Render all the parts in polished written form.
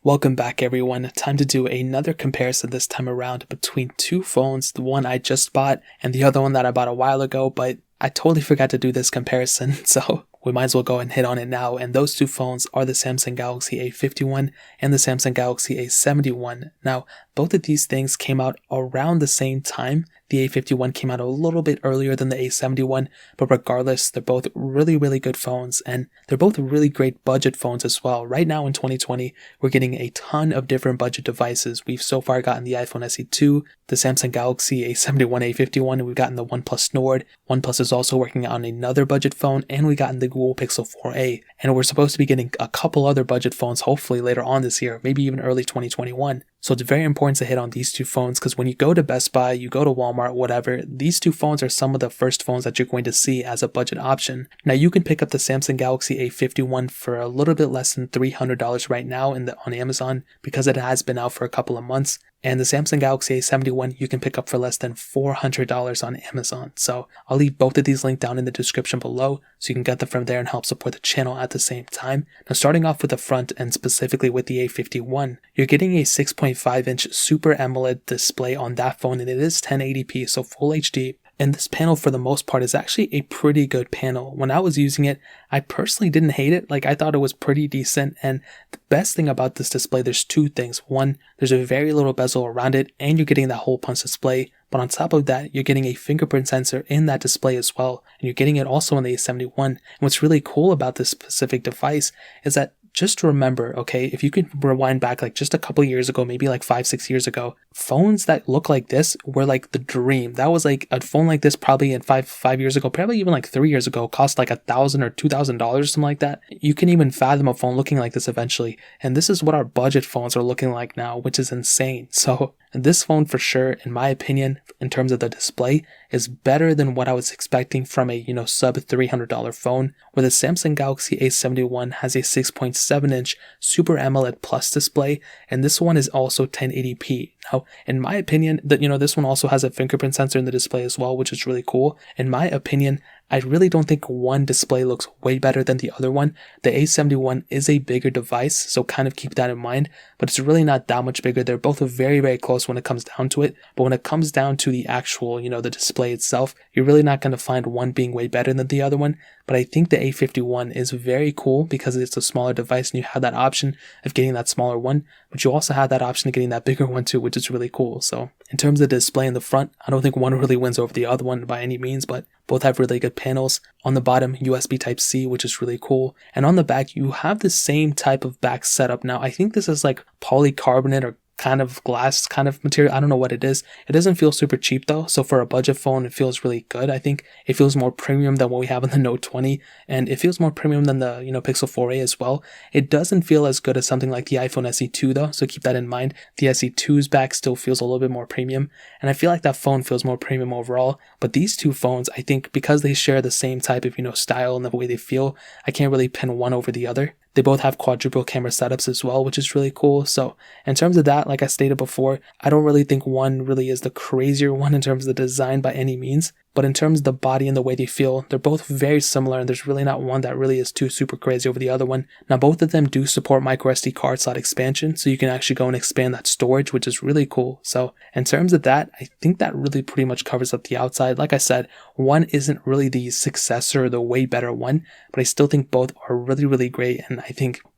Welcome back everyone. Time to do another comparison this time around between two phones, the one I just bought and the other one that I bought a while ago, but I totally forgot to do this comparison, so we might as well go and hit on it now. And those two phones are the Samsung Galaxy A51 and the Samsung Galaxy A71. Now, both of these things came out around the same time. The A51 came out a little bit earlier than the A71, but regardless, they're both really good phones, and they're both really great budget phones as well. Right now in 2020, we're getting a ton of different budget devices. We've so far gotten the iPhone SE2, the Samsung Galaxy A71, A51, and we've gotten the OnePlus Nord. OnePlus is also working on another budget phone, and we gotten the Google Pixel 4a. And we're supposed to be getting a couple other budget phones hopefully later on this year, maybe even early 2021. So it's very important to hit on these two phones because when you go to Best Buy, you go to Walmart, whatever, these two phones are some of the first phones that you're going to see as a budget option. Now you can pick up the Samsung Galaxy A51 for a little bit less than $300 right now on Amazon because it has been out for a couple of months. And the Samsung Galaxy A71 you can pick up for less than $400 on Amazon. So I'll leave both of these linked down in the description below so you can get them from there and help support the channel at the same time. Now starting off with the front and specifically with the A51, you're getting a 6.5-inch Super AMOLED display on that phone, and it is 1080p, so full HD. And this panel for the most part is actually a pretty good panel. When I was using it, I personally didn't hate it. I thought it was pretty decent. And the best thing about this display, there's two things. One, there's a very little bezel around it and you're getting that hole punch display. But on top of that, you're getting a fingerprint sensor in that display as well. And you're getting it also on the A71. And what's really cool about this specific device is that just remember, okay, if you can rewind back just a couple years ago, maybe 5-6 years ago, phones that look like this were the dream. That was a phone like this probably in five years ago, probably even 3 years ago, cost $1,000 or $2,000 or something like that. You can even fathom a phone looking like this eventually. And this is what our budget phones are looking like now, which is insane. So this phone for sure, in my opinion, in terms of the display, is better than what I was expecting from a, sub $300 phone, where the Samsung Galaxy A71 has a 6.7-inch Super AMOLED Plus display, and this one is also 1080p. Now, in my opinion, this one also has a fingerprint sensor in the display as well, which is really cool. In my opinion, I really don't think one display looks way better than the other one. The A71 is a bigger device, so kind of keep that in mind, but it's really not that much bigger. They're both very close when it comes down to it, but when it comes down to the actual, the display itself, you're really not going to find one being way better than the other one. But I think the A51 is very cool because it's a smaller device and you have that option of getting that smaller one, but you also have that option of getting that bigger one too, which is really cool. So in terms of the display in the front, I don't think one really wins over the other one by any means, but both have really good panels. On the bottom, USB Type-C, which is really cool. And on the back, you have the same type of back setup. Now, I think this is polycarbonate or kind of glass kind of material. I don't know what it is. It doesn't feel super cheap though. So for a budget phone, it feels really good. I think it feels more premium than what we have on the Note 20. And it feels more premium than the, Pixel 4a as well. It doesn't feel as good as something like the iPhone SE2 though. So keep that in mind. The SE2's back still feels a little bit more premium. And I feel like that phone feels more premium overall. But these two phones, I think because they share the same type of, style and the way they feel, I can't really pin one over the other. They both have quadruple camera setups as well, which is really cool. So in terms of that, like I stated before, I don't really think one really is the crazier one in terms of the design by any means. But in terms of the body and the way they feel, they're both very similar and there's really not one that really is too super crazy over the other one. Now both of them do support microSD card slot expansion, so you can actually go and expand that storage, which is really cool. So in terms of that, I think that really pretty much covers up the outside. Like I said, one isn't really the successor or the way better one, but I still think both are really great.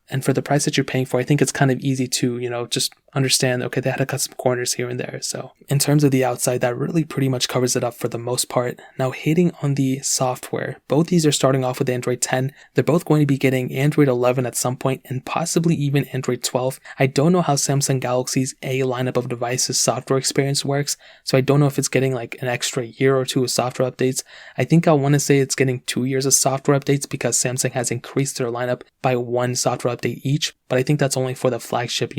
And for the price that you're paying for, I think it's kind of easy to, just understand, okay, they had to cut some corners here and there. So in terms of the outside, that really pretty much covers it up for the most part. Now hitting on the software, both these are starting off with Android 10. They're both going to be getting Android 11 at some point and possibly even Android 12. I don't know how Samsung Galaxy's A lineup of devices software experience works, so I don't know if it's getting an extra year or two of software updates. I think I want to say it's getting 2 years of software updates because Samsung has increased their lineup by one software update each, but I think that's only for the flagship,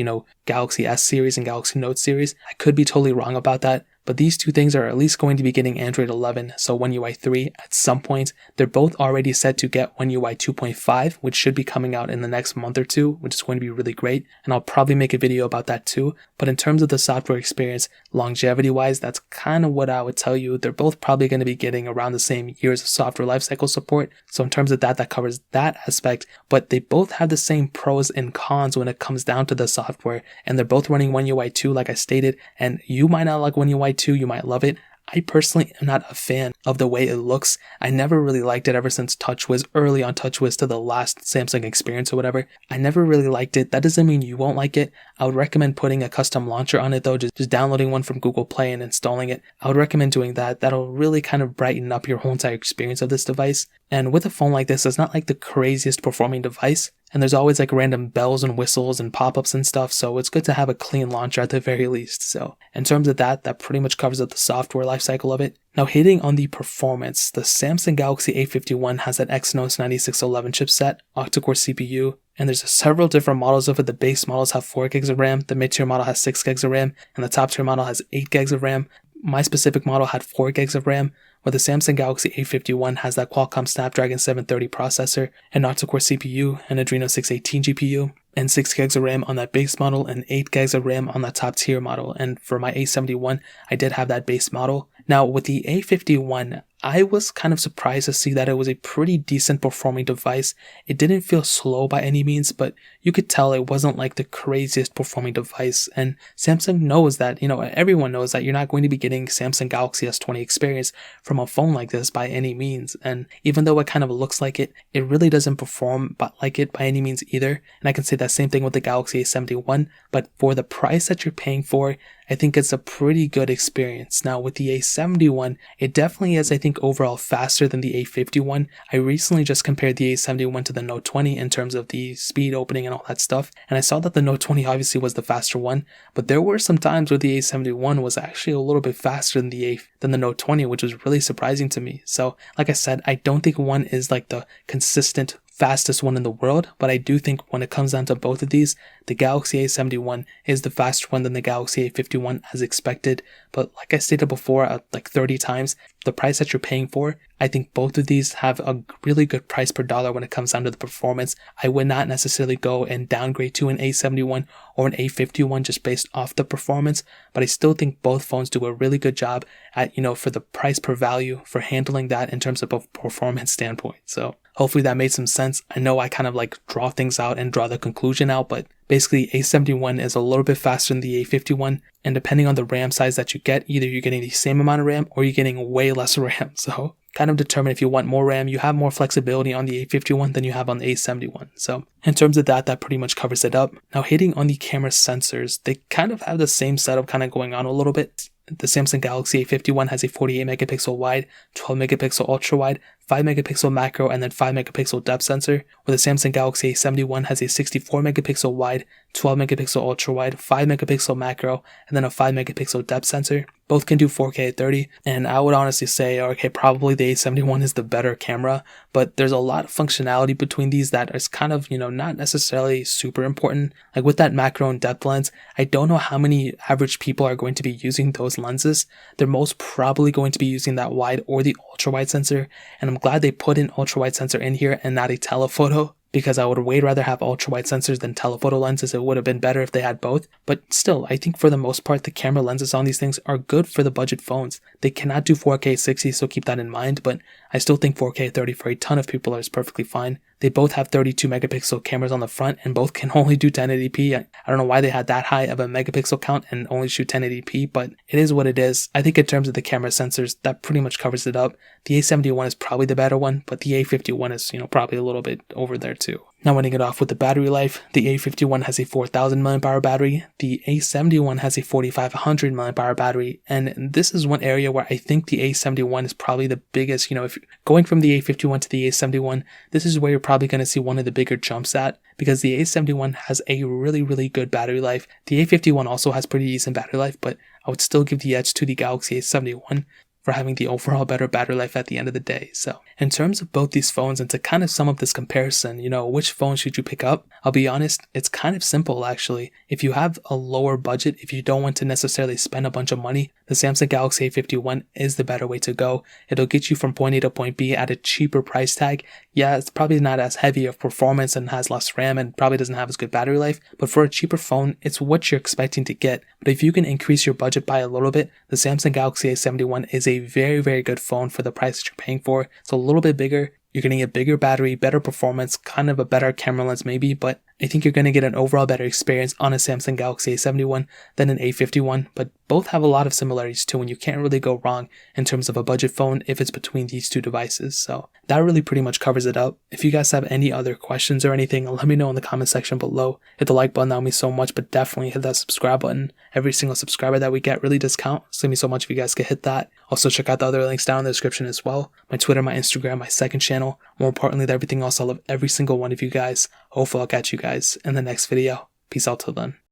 Galaxy S series and Galaxy Note series. I could be totally wrong about that, but these two things are at least going to be getting Android 11, so One UI 3 at some point. They're both already set to get One UI 2.5, which should be coming out in the next month or two, which is going to be really great, and I'll probably make a video about that too. But in terms of the software experience, longevity-wise, that's kind of what I would tell you. They're both probably going to be getting around the same years of software lifecycle support, so in terms of that covers that aspect, but they both have the same pros and cons when it comes down to the software, and they're both running One UI 2 like I stated, and you might not like One UI 2, you might love it. I personally am not a fan of the way it looks. I never really liked it ever since TouchWiz, early on TouchWiz to the last Samsung experience or whatever. I never really liked it. That doesn't mean you won't like it. I would recommend putting a custom launcher on it though, just downloading one from Google Play and installing it. I would recommend doing that. That'll really kind of brighten up your whole entire experience of this device. And with a phone like this, it's not like the craziest performing device. And there's always like random bells and whistles and pop-ups and stuff, so it's good to have a clean launcher at the very least. So in terms of that pretty much covers up the software lifecycle of it. Now hitting on the performance, the Samsung Galaxy A51 has that Exynos 9611 chipset, octa-core CPU, and there's several different models of it. The base models have 4 gigs of RAM, the mid-tier model has 6 gigs of RAM, and the top-tier model has 8 gigs of RAM. My specific model had 4 gigs of RAM, where the Samsung Galaxy A51 has that Qualcomm Snapdragon 730 processor, an octa-core CPU, an Adreno 618 GPU, and 6 gigs of RAM on that base model and 8 gigs of RAM on that top tier model. And for my A71, I did have that base model. Now with the A51, I was kind of surprised to see that it was a pretty decent performing device. It didn't feel slow by any means, but you could tell it wasn't like the craziest performing device. And Samsung knows that, everyone knows that you're not going to be getting Samsung Galaxy S20 experience from a phone like this by any means. And even though it kind of looks like it, it really doesn't perform like it by any means either. And I can say that same thing with the Galaxy A71, but for the price that you're paying for, I think it's a pretty good experience. Now with the A71, it definitely is, I think, overall faster than the A51. I recently just compared the A71 to the Note 20 in terms of the speed opening and all that stuff, and I saw that the Note 20 obviously was the faster one, but there were some times where the A71 was actually a little bit faster than the Note 20, which was really surprising to me. So like I said, I don't think one is like the consistent fastest one in the world, but I do think when it comes down to both of these, the Galaxy A71 is the faster one than the Galaxy A51 as expected. But like I stated before, like 30 times, the price that you're paying for, I think both of these have a really good price per dollar when it comes down to the performance. I would not necessarily go and downgrade to an A71 or an A51 just based off the performance, but I still think both phones do a really good job at, for the price per value for handling that in terms of a performance standpoint. So hopefully that made some sense. I know I kind of like draw things out and draw the conclusion out, but basically A71 is a little bit faster than the A51, and depending on the RAM size that you get, either you're getting the same amount of RAM or you're getting way less RAM. So kind of determine if you want more RAM. You have more flexibility on the A51 than you have on the A71. So in terms of that pretty much covers it up. Now hitting on the camera sensors, they kind of have the same setup kind of going on a little bit. The Samsung Galaxy A51 has a 48 megapixel wide, 12 megapixel ultra wide, 5 megapixel macro, and then 5 megapixel depth sensor, where the Samsung Galaxy A71 has a 64 megapixel wide, 12 megapixel ultra wide, 5 megapixel macro, and then a 5 megapixel depth sensor. Both can do 4K at 30, and I would honestly say, okay, probably the A71 is the better camera, but there's a lot of functionality between these that is kind of, not necessarily super important. Like with that macro and depth lens, I don't know how many average people are going to be using those lenses. They're most probably going to be using that wide or the ultra wide sensor, and I'm glad they put an ultra wide sensor in here and not a telephoto, because I would way rather have ultra wide sensors than telephoto lenses. It would have been better if they had both, but still, I think for the most part, the camera lenses on these things are good for the budget phones. They cannot do 4K 60, so keep that in mind, but I still think 4K 30 for a ton of people is perfectly fine. They both have 32 megapixel cameras on the front and both can only do 1080p. I don't know why they had that high of a megapixel count and only shoot 1080p, but it is what it is. I think in terms of the camera sensors, that pretty much covers it up. The A71 is probably the better one, but the A51 is, probably a little bit over there too. Now ending it off with the battery life, the A51 has a 4000 mAh battery, the A71 has a 4500 mAh battery, and this is one area where I think the A71 is probably the biggest, if you're going from the A51 to the A71, this is where you're probably going to see one of the bigger jumps at, because the A71 has a really, really good battery life. The A51 also has pretty decent battery life, but I would still give the edge to the Galaxy A71 for having the overall better battery life at the end of the day. So in terms of both these phones, and to kind of sum up this comparison, which phone should you pick up? I'll be honest, it's kind of simple actually. If you have a lower budget, if you don't want to necessarily spend a bunch of money, the Samsung Galaxy A51 is the better way to go. It'll get you from point A to point B at a cheaper price tag. Yeah, it's probably not as heavy of performance and has less RAM and probably doesn't have as good battery life, but for a cheaper phone, it's what you're expecting to get. But if you can increase your budget by a little bit, the Samsung Galaxy A71 is a very, very good phone for the price that you're paying for. It's a little bit bigger. You're getting a bigger battery, better performance, kind of a better camera lens maybe, but I think you're going to get an overall better experience on a Samsung Galaxy A71 than an A51, but both have a lot of similarities too, and you can't really go wrong in terms of a budget phone if it's between these two devices. So that really pretty much covers it up. If you guys have any other questions or anything, let me know in the comment section below. Hit the like button, that would mean so much, but definitely hit that subscribe button. Every single subscriber that we get really does count, so it'd mean so much if you guys could hit that. Also check out the other links down in the description as well. My Twitter, my Instagram, my second channel. More importantly than everything else, I love every single one of you guys. Hopefully I'll catch you guys in the next video. Peace out till then.